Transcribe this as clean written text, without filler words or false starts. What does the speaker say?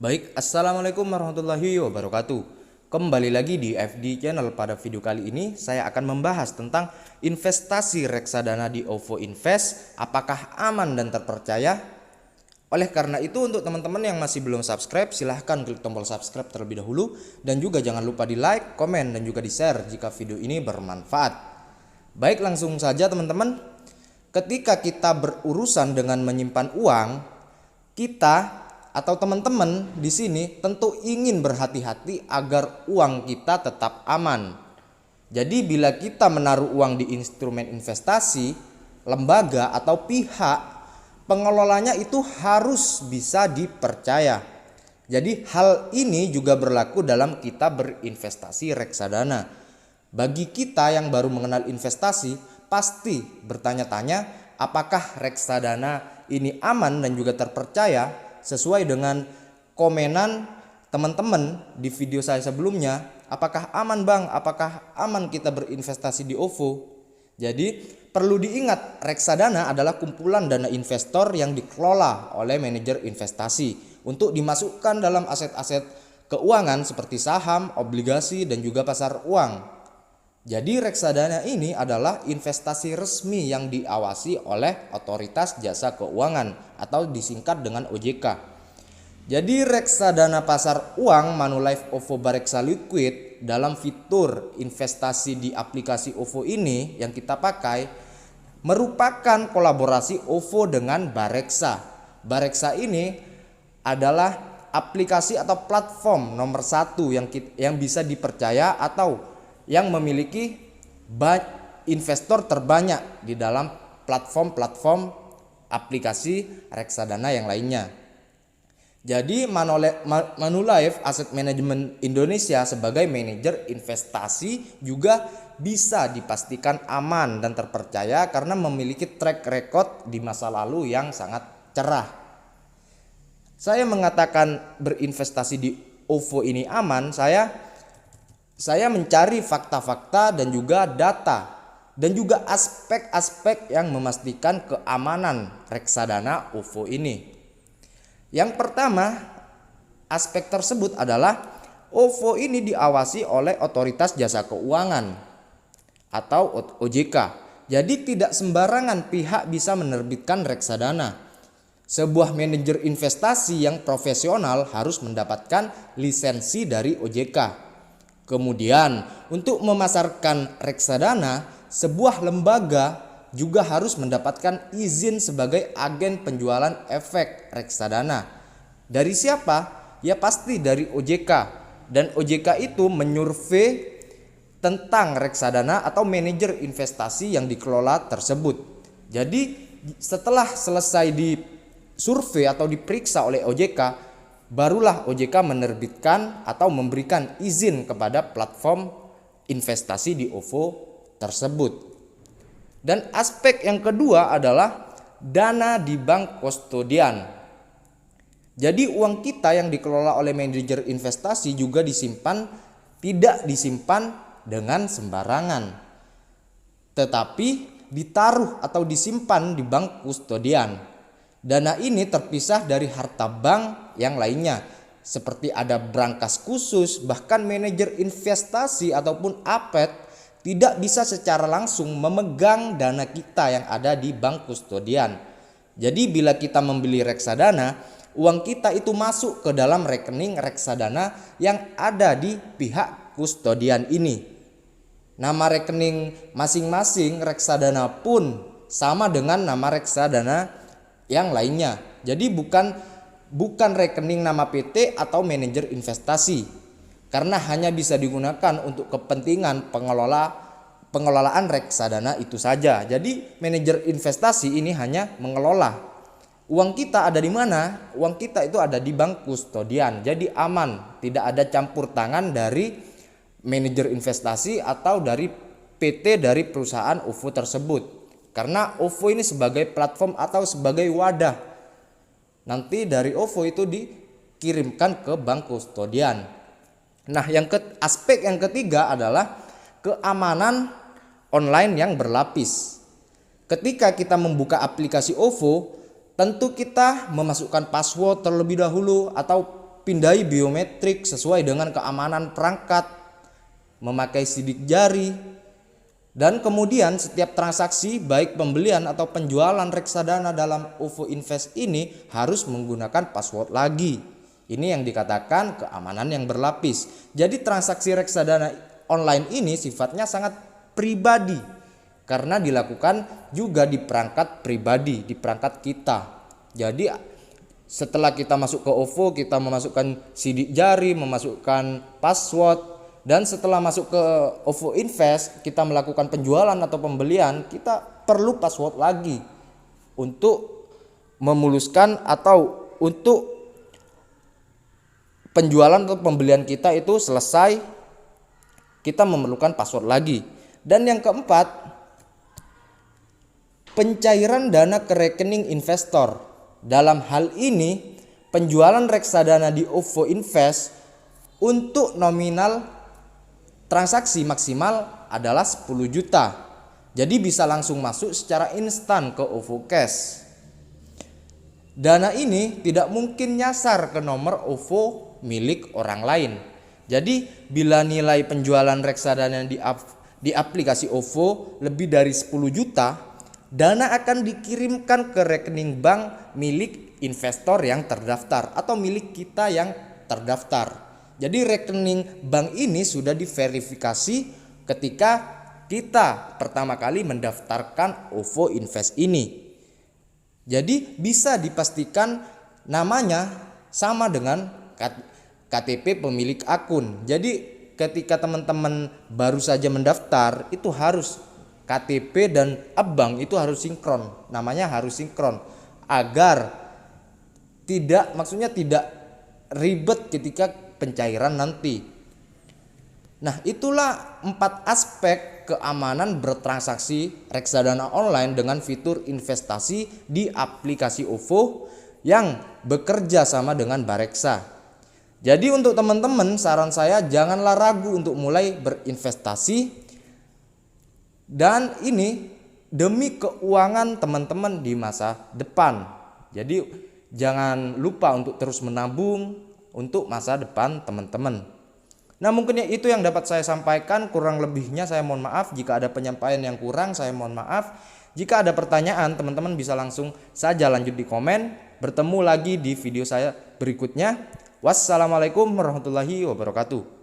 Baik, Assalamualaikum warahmatullahi wabarakatuh. Kembali lagi di FD Channel. Pada video kali ini saya akan membahas tentang investasi reksadana di OVO Invest. Apakah aman dan terpercaya? Oleh karena itu, untuk teman-teman yang masih belum subscribe, silahkan klik tombol subscribe terlebih dahulu. Dan juga jangan lupa di like, komen, dan juga di share jika video ini bermanfaat. Baik, langsung saja teman-teman. Ketika kita berurusan dengan menyimpan uang, kita atau teman-teman di sini tentu ingin berhati-hati agar uang kita tetap aman. Jadi bila kita menaruh uang di instrumen investasi, lembaga atau pihak pengelolanya itu harus bisa dipercaya. Jadi hal ini juga berlaku dalam kita berinvestasi reksadana. Bagi kita yang baru mengenal investasi, pasti bertanya-tanya apakah reksadana ini aman dan juga terpercaya. Sesuai dengan komenan teman-teman di video saya sebelumnya, apakah aman bang, apakah aman kita berinvestasi di OVO? Jadi perlu diingat, reksadana adalah kumpulan dana investor yang dikelola oleh manajer investasi untuk dimasukkan dalam aset-aset keuangan seperti saham, obligasi, dan juga pasar uang. Jadi reksadana ini adalah investasi resmi yang diawasi oleh Otoritas Jasa Keuangan atau disingkat dengan OJK. Jadi reksadana pasar uang Manulife OVO Bareksa Liquid dalam fitur investasi di aplikasi OVO ini yang kita pakai merupakan kolaborasi OVO dengan Bareksa. Bareksa ini adalah aplikasi atau platform nomor 1 yang bisa dipercaya atau yang memiliki investor terbanyak di dalam platform-platform aplikasi reksadana yang lainnya. Jadi Manulife Asset Management Indonesia sebagai manajer investasi juga bisa dipastikan aman dan terpercaya karena memiliki track record di masa lalu yang sangat cerah. Saya mengatakan berinvestasi di OVO ini aman, saya mencari fakta-fakta dan juga data dan juga aspek-aspek yang memastikan keamanan reksadana OVO ini. Yang pertama, aspek tersebut adalah OVO ini diawasi oleh Otoritas Jasa Keuangan atau OJK. Jadi tidak sembarangan pihak bisa menerbitkan reksadana. Sebuah manajer investasi yang profesional harus mendapatkan lisensi dari OJK. Kemudian untuk memasarkan reksadana, sebuah lembaga juga harus mendapatkan izin sebagai agen penjualan efek reksadana. Dari siapa? Ya pasti dari OJK. Dan OJK itu menyurvei tentang reksadana atau manajer investasi yang dikelola tersebut. Jadi setelah selesai disurvei atau diperiksa oleh OJK, barulah OJK menerbitkan atau memberikan izin kepada platform investasi di OVO tersebut. Dan aspek yang kedua adalah dana di bank kustodian. Jadi uang kita yang dikelola oleh manajer investasi juga tidak disimpan dengan sembarangan, tetapi ditaruh atau disimpan di bank kustodian. Dana ini terpisah dari harta bank yang lainnya, seperti ada brankas khusus. Bahkan manajer investasi ataupun APET tidak bisa secara langsung memegang dana kita yang ada di bank kustodian. Jadi bila kita membeli reksadana, uang kita itu masuk ke dalam rekening reksadana yang ada di pihak kustodian ini. Nama rekening masing-masing reksadana pun sama dengan nama reksadana yang lainnya. Jadi bukan rekening nama PT atau manajer investasi, karena hanya bisa digunakan untuk kepentingan pengelolaan reksadana itu saja. Jadi manajer investasi ini hanya mengelola. Uang kita ada di mana? Uang kita itu ada di bank kustodian. Jadi aman, tidak ada campur tangan dari manajer investasi atau dari PT dari perusahaan OVO tersebut. Karena OVO ini sebagai platform atau sebagai wadah, nanti dari OVO itu dikirimkan ke bank kustodian. Nah, aspek yang ketiga adalah keamanan online yang berlapis. Ketika kita membuka aplikasi OVO, tentu kita memasukkan password terlebih dahulu atau pindai biometrik sesuai dengan keamanan perangkat, memakai sidik jari, dan kemudian setiap transaksi baik pembelian atau penjualan reksadana dalam OVO Invest ini harus menggunakan password lagi. Ini yang dikatakan keamanan yang berlapis. Jadi transaksi reksadana online ini sifatnya sangat pribadi karena dilakukan juga di perangkat pribadi, di perangkat kita. Jadi setelah kita masuk ke OVO, kita memasukkan sidik jari, memasukkan password, dan setelah masuk ke OVO Invest, kita melakukan penjualan atau pembelian, kita perlu password lagi untuk memuluskan atau untuk penjualan atau pembelian kita itu selesai, kita memerlukan password lagi. Dan yang keempat, pencairan dana ke rekening investor. Dalam hal ini, penjualan reksadana di OVO Invest untuk nominal transaksi maksimal adalah 10 juta. Jadi bisa langsung masuk secara instan ke OVO Cash. Dana ini tidak mungkin nyasar ke nomor OVO milik orang lain. Jadi bila nilai penjualan reksadana di aplikasi OVO lebih dari 10 juta, dana akan dikirimkan ke rekening bank milik investor yang terdaftar atau milik kita yang terdaftar. Jadi rekening bank ini sudah diverifikasi ketika kita pertama kali mendaftarkan OVO Invest ini. Jadi bisa dipastikan namanya sama dengan KTP pemilik akun. Jadi ketika teman-teman baru saja mendaftar itu harus KTP dan bank itu harus sinkron. Namanya harus sinkron agar tidak ribet ketika pencairan nanti. Nah, itulah 4 aspek keamanan bertransaksi reksadana online dengan fitur investasi di aplikasi OVO yang bekerja sama dengan Bareksa. Jadi untuk teman-teman, saran saya janganlah ragu untuk mulai berinvestasi, dan ini demi keuangan teman-teman di masa depan. Jadi jangan lupa untuk terus menabung untuk masa depan teman-teman. Nah, mungkin itu yang dapat saya sampaikan. Kurang lebihnya saya mohon maaf. Jika ada penyampaian yang kurang, saya mohon maaf. Jika ada pertanyaan, teman-teman bisa langsung saja lanjut di komen. Bertemu lagi di video saya berikutnya. Wassalamualaikum warahmatullahi wabarakatuh.